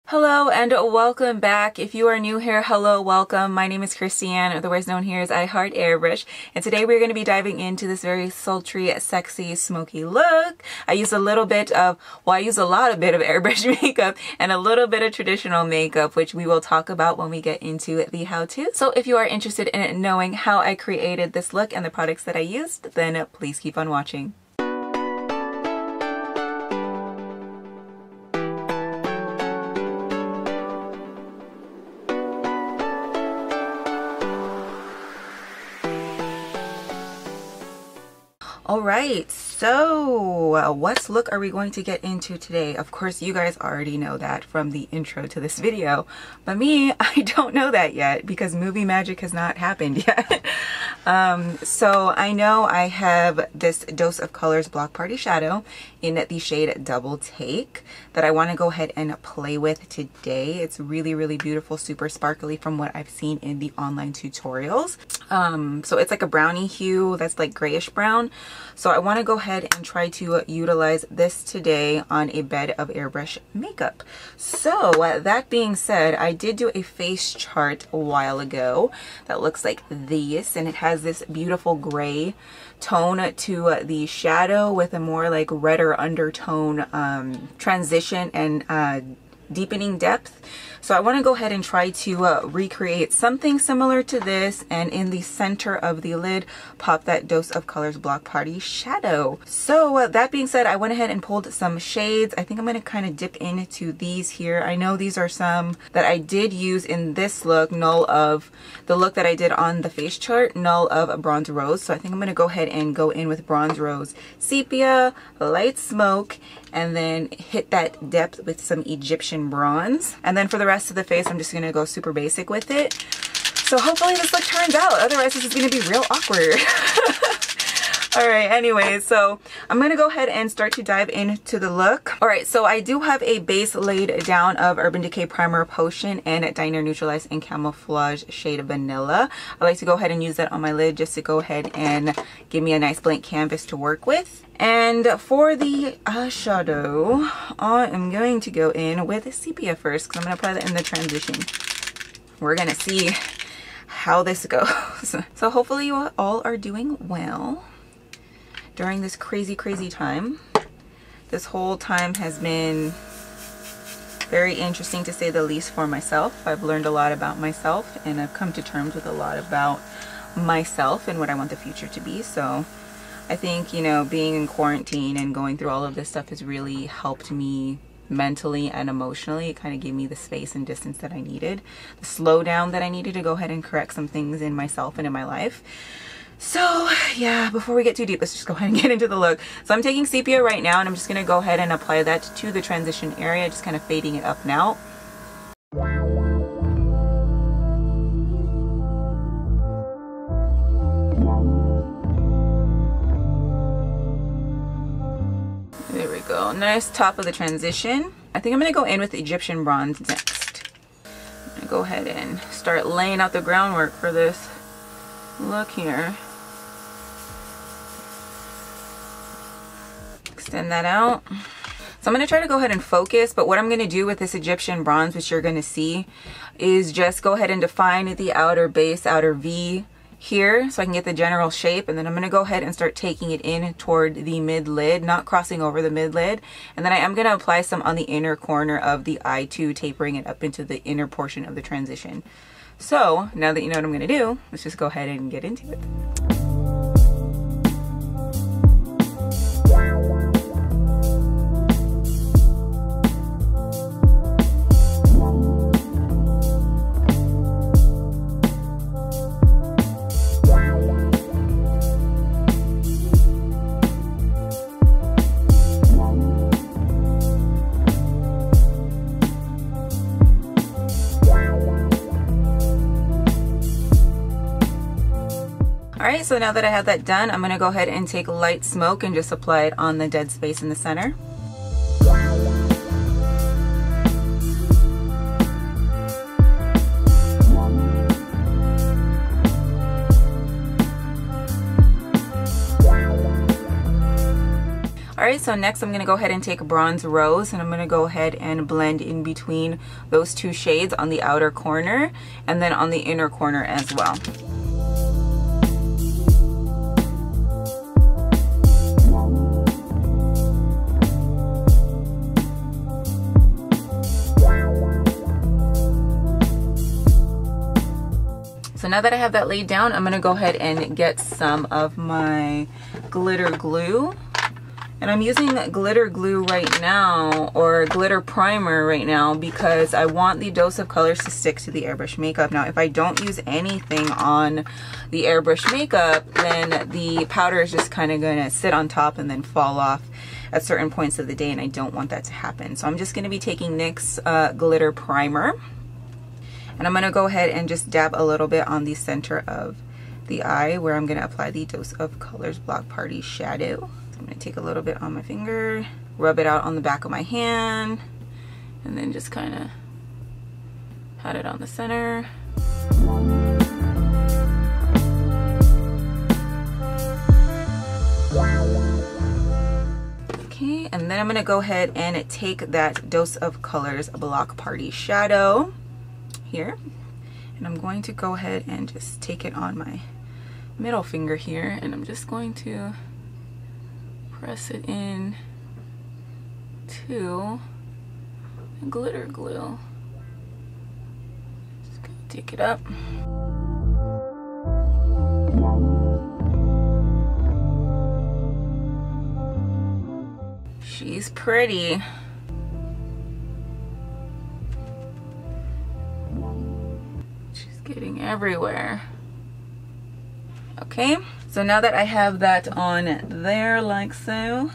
Hello and welcome back. If you are new here, hello, welcome. My name is Christiane, otherwise known here as I Airbrush, and today we're going to be diving into this very sultry, sexy, smoky look. I use a lot of airbrush makeup and a little bit of traditional makeup, which we will talk about when we get into the how-to. So if you are interested in knowing how I created this look and the products that I used, then please keep on watching. Alright, so what look are we going to get into today? Of course, you guys already know that from the intro to this video, but me, I don't know that yet because movie magic has not happened yet. So I know I have this Dose of Colors Block Party Shadow in the shade Double Take that I want to go ahead and play with today. It's really beautiful, super sparkly from what I've seen in the online tutorials. So it's like a brownie hue that's like grayish brown. So I want to go ahead and try to utilize this today on a bed of airbrush makeup. So that being said, I did do a face chart a while ago that looks like this, and it has this beautiful gray tone to the shadow with a more like redder undertone transition and deepening depth. So I want to go ahead and try to recreate something similar to this, and in the center of the lid pop that Dose of Colors Block Party Shadow. So that being said, I went ahead and pulled some shades. I think I'm going to kind of dip into these here. I know these are some that I did use in this look, null of the look that I did on the face chart, null of Bronze Rose. So I think I'm going to go ahead and go in with Bronze Rose Sepia, Light Smoke, and then hit that depth with some Egyptian Bronze. And then for the rest of the face, I'm just gonna go super basic with it. So hopefully this look turns out, otherwise this is gonna be real awkward. Alright, anyway, so I'm gonna go ahead and start to dive into the look. Alright, so I do have a base laid down of Urban Decay Primer Potion and Dinair Neutralize and Camouflage shade Vanilla. I like to go ahead and use that on my lid just to go ahead and give me a nice blank canvas to work with. And for the eyeshadow, I am going to go in with Sepia first because I'm going to apply that in the transition. We're going to see how this goes. So hopefully you all are doing well during this crazy time. This whole time has been very interesting to say the least for myself. I've learned a lot about myself and I've come to terms with a lot about myself and what I want the future to be. So I think, you know, being in quarantine and going through all of this stuff has really helped me mentally and emotionally. It kind of gave me the space and distance that I needed, the slowdown that I needed to go ahead and correct some things in myself and in my life. So yeah, before we get too deep, let's just go ahead and get into the look. So I'm taking Sepia right now and I'm just going to go ahead and apply that to the transition area, just kind of fading it up now. There we go, nice top of the transition. I think I'm going to go in with Egyptian Bronze next. I'm going to go ahead and start laying out the groundwork for this look here. Extend that out. So I'm going to try to go ahead and focus, but what I'm going to do with this Egyptian Bronze, which you're going to see, is just go ahead and define the outer base, outer V here, so I can get the general shape, and then I'm going to go ahead and start taking it in toward the mid lid, not crossing over the mid lid, and then I am going to apply some on the inner corner of the eye too, tapering it up into the inner portion of the transition. So now that you know what I'm going to do, let's just go ahead and get into it. Alright, so now that I have that done, I'm going to go ahead and take Light Smoke and just apply it on the dead space in the center. Alright, so next I'm going to go ahead and take Bronze Rose, and I'm going to go ahead and blend in between those two shades on the outer corner and then on the inner corner as well. So now that I have that laid down, I'm going to go ahead and get some of my glitter glue. And I'm using glitter glue right now, or glitter primer right now, because I want the dose of colors to stick to the airbrush makeup. Now, if I don't use anything on the airbrush makeup, then the powder is just kind of going to sit on top and then fall off at certain points of the day, and I don't want that to happen. So I'm just going to be taking NYX glitter primer. And I'm going to go ahead and just dab a little bit on the center of the eye where I'm going to apply the Dose of Colors Block Party shadow. So I'm going to take a little bit on my finger, rub it out on the back of my hand, and then just kind of pat it on the center. Okay, and then I'm going to go ahead and take that Dose of Colors Block Party shadow here, and I'm going to go ahead and just take it on my middle finger here, and I'm just going to press it in to the glitter glue. Just gonna take it up. She's pretty. Getting everywhere. Okay, so now that I have that on there like so,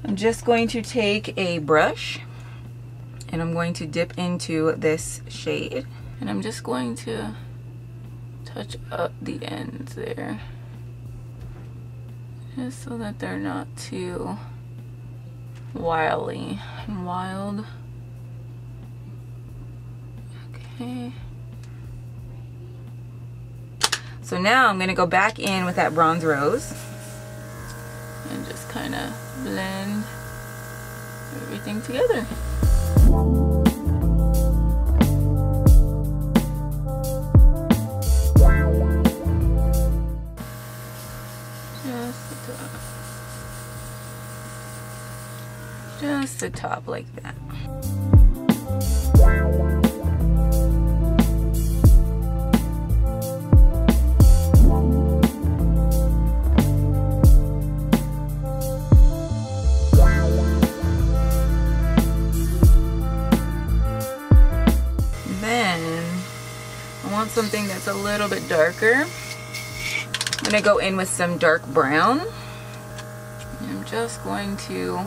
I'm just going to take a brush and I'm going to dip into this shade, and I'm just going to touch up the ends there, just so that they're not too wily and wild. Okay. So now I'm going to go back in with that Bronze Rose and just kind of blend everything together. Just the top like that. Something that's a little bit darker. I'm gonna go in with some dark brown. And I'm just going to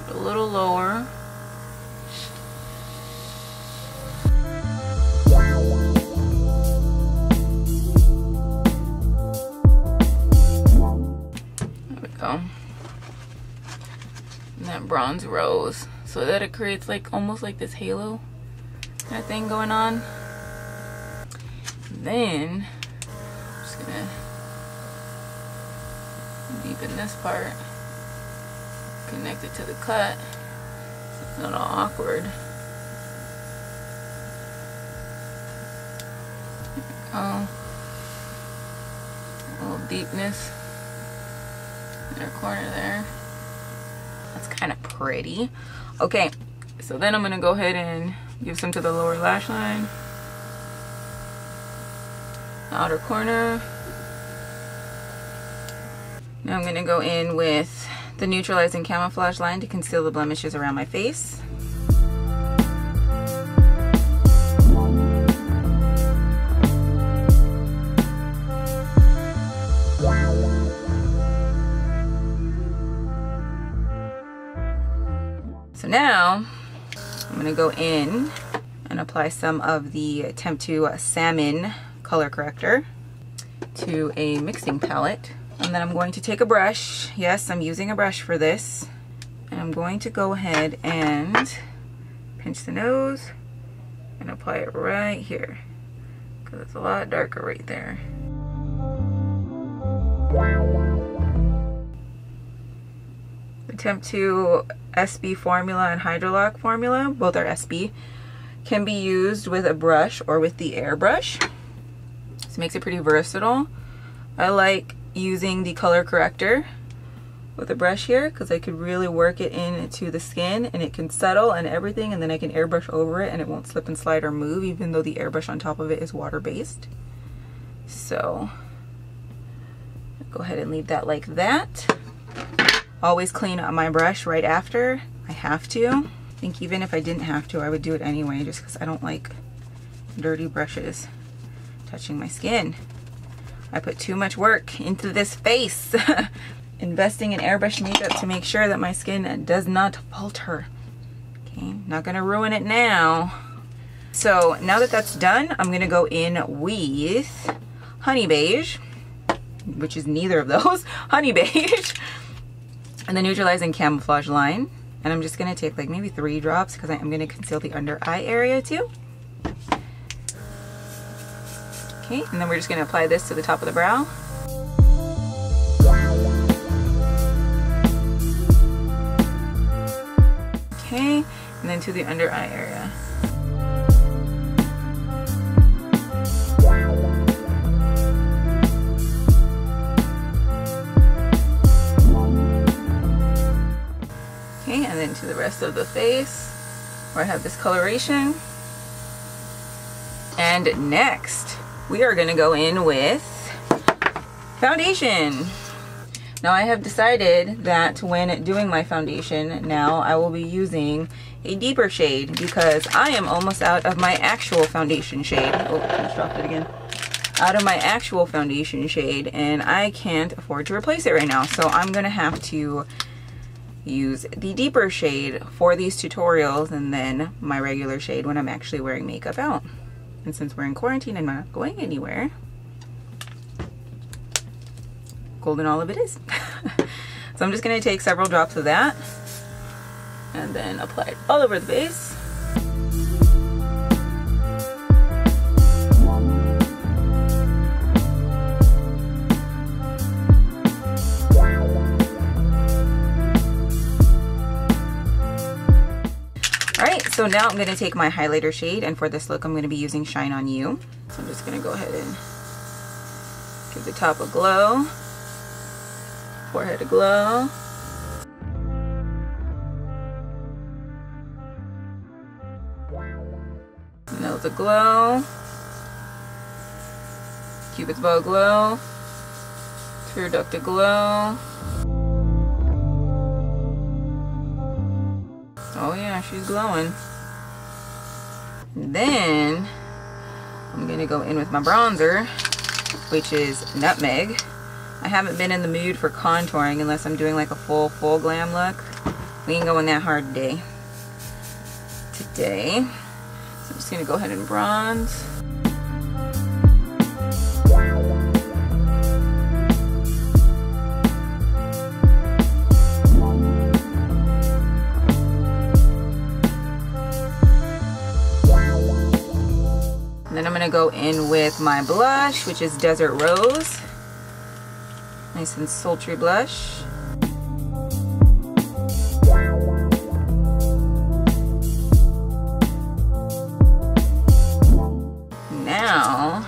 get a little lower. There we go. And that Bronze Rose, so that it creates like almost like this halo kind of thing going on. Then I'm just gonna deepen this part, connect it to the cut so it's not all awkward. There we go. A little deepness in our corner there. That's kind of pretty. Okay, so then I'm gonna go ahead and give some to the lower lash line. Outer corner. Now I'm going to go in with the neutralizing camouflage line to conceal the blemishes around my face. So now I'm going to go in and apply some of the Temptu Salmon color corrector to a mixing palette, and then I'm going to take a brush. Yes, I'm using a brush for this, and I'm going to go ahead and pinch the nose and apply it right here because it's a lot darker right there. Temptu SB formula and Hydrolock formula, both are SB, can be used with a brush or with the airbrush. So it makes it pretty versatile. I like using the color corrector with a brush here because I could really work it into the skin and it can settle and everything, and then I can airbrush over it and it won't slip and slide or move, even though the airbrush on top of it is water-based. So go ahead and leave that like that. Always clean up my brush right after. I have to. I think even if I didn't have to, I would do it anyway, just because I don't like dirty brushes touching my skin. I put too much work into this face. Investing in airbrush makeup to make sure that my skin does not falter. Okay, not gonna ruin it now. So now that that's done, I'm gonna go in with Honey Beige, which is neither of those, Honey Beige, and the Neutralizing Camouflage line. And I'm just gonna take like maybe 3 drops because I'm gonna conceal the under eye area too. Okay, and then we're just gonna apply this to the top of the brow. Okay, and then to the under eye area. Okay, and then to the rest of the face where I have this coloration. And next, we are gonna go in with foundation. Now I have decided that when doing my foundation now, I will be using a deeper shade because I am almost out of my actual foundation shade. Oh, I just dropped it again. Out of my actual foundation shade, and I can't afford to replace it right now. So I'm gonna have to use the deeper shade for these tutorials and then my regular shade when I'm actually wearing makeup out. And since we're in quarantine and I'm not going anywhere, golden olive it is. So I'm just going to take several drops of that and then apply it all over the face. Alright, so now I'm going to take my highlighter shade, and for this look I'm going to be using Shine On You. So I'm just going to go ahead and give the top a glow. Forehead a glow. Nose a glow. Cupid's bow glow. Tear duct a glow. Oh yeah, she's glowing. And then I'm gonna go in with my bronzer, which is Nutmeg. I haven't been in the mood for contouring unless I'm doing like a full glam look. We ain't going that hard today. So I'm just gonna go ahead and bronze. And then I'm gonna go in with my blush, which is Desert Rose. Nice and sultry blush. Now,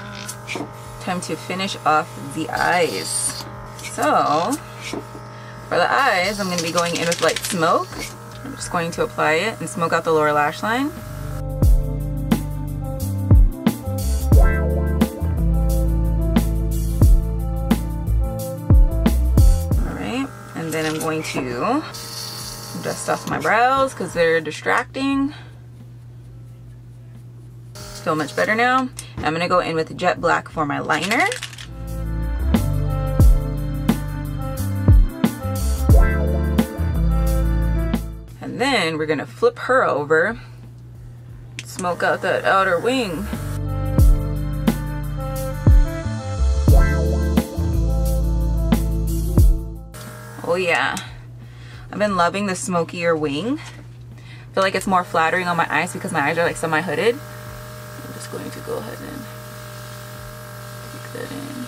time to finish off the eyes. So, for the eyes, I'm going to be going in with Light Smoke. I'm just going to apply it and smoke out the lower lash line. And then I'm going to dust off my brows because they're distracting. Feel much better now. I'm going to go in with Jet Black for my liner. And then we're going to flip her over, smoke out that outer wing. Oh yeah, I've been loving the smokier wing. I feel like it's more flattering on my eyes because my eyes are like semi-hooded. I'm just going to go ahead and take that in.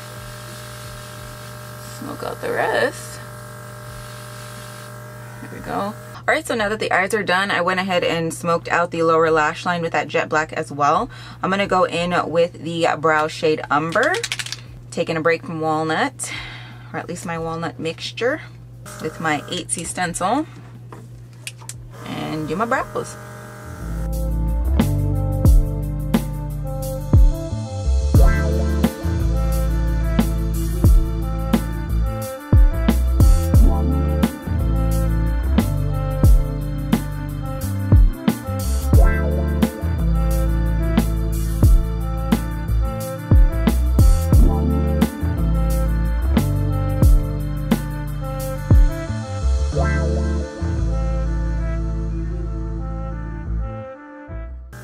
Smoke out the rest. we go. Alright, so now that the eyes are done, I went ahead and smoked out the lower lash line with that jet black as well. I'm going to go in with the brow shade Umber, taking a break from Walnut, or at least my walnut mixture, with my 8C stencil, and do my brows.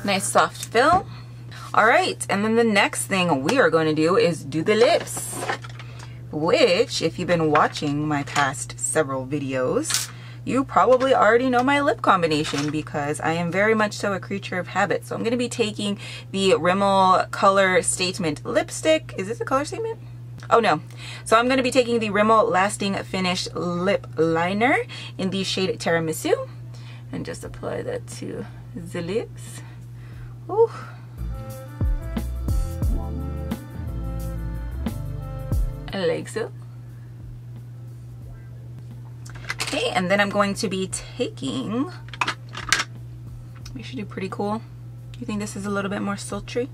Nice soft fill. All right, and then the next thing we are going to do is do the lips, which, if you've been watching my past several videos, you probably already know my lip combination because I am very much so a creature of habit. So I'm going to be taking the Rimmel Color Statement lipstick. Is this a color statement? Oh no. So I'm going to be taking the Rimmel Lasting Finish Lip Liner in the shade Tiramisu and just apply that to the lips. Ooh. Like so. Okay, and then I'm going to be taking, we should do Pretty Cool. You think this is a little bit more sultry?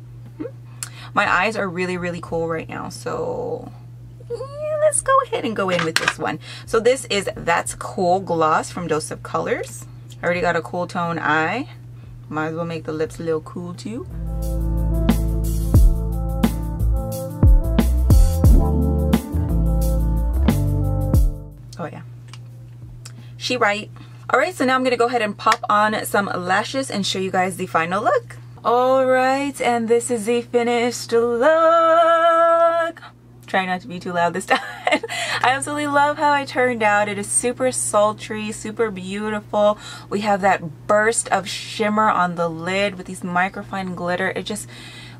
My eyes are really, really cool right now, so yeah, let's go ahead and go in with this one. So this is That's Cool Gloss from Dose of Colors. I already got a cool tone eye. Might as well make the lips a little cool too. Oh yeah, she right. All right, so now I'm gonna go ahead and pop on some lashes and show you guys the final look. All right, and this is the finished look. Try not to be too loud this time. I absolutely love how I turned out. It is super sultry, super beautiful. We have that burst of shimmer on the lid with these microfine glitter. It just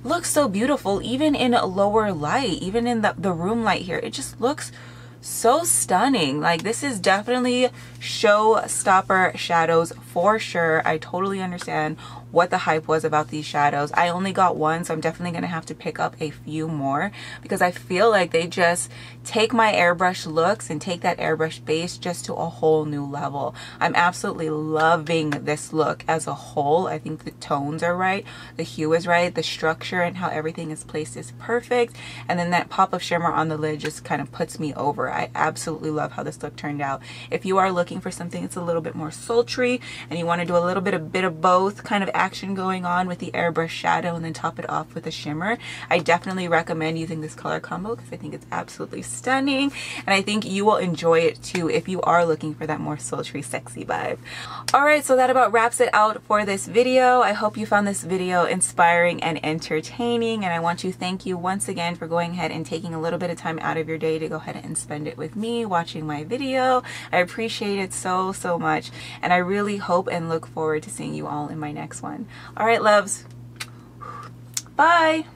looks so beautiful, even in lower light, even in the room light here. It just looks so stunning. Like, this is definitely showstopper shadows for sure. I totally understand what the hype was about these shadows. I only got one, so I'm definitely gonna have to pick up a few more because I feel like they just take my airbrush looks and take that airbrush base just to a whole new level. I'm absolutely loving this look as a whole. I think the tones are right, the hue is right, the structure and how everything is placed is perfect, and then that pop of shimmer on the lid just kind of puts me over. I absolutely love how this look turned out. If you are looking for something that's a little bit more sultry and you want to do a little bit of both kind of action going on with the airbrush shadow and then top it off with a shimmer, I definitely recommend using this color combo because I think it's absolutely stunning, and I think you will enjoy it too if you are looking for that more sultry, sexy vibe. Alright, so that about wraps it out for this video. I hope you found this video inspiring and entertaining, and I want to thank you once again for going ahead and taking a little bit of time out of your day to go ahead and spend it with me watching my video. I appreciate it so much, and I really hope and look forward to seeing you all in my next one. All right, loves. Bye.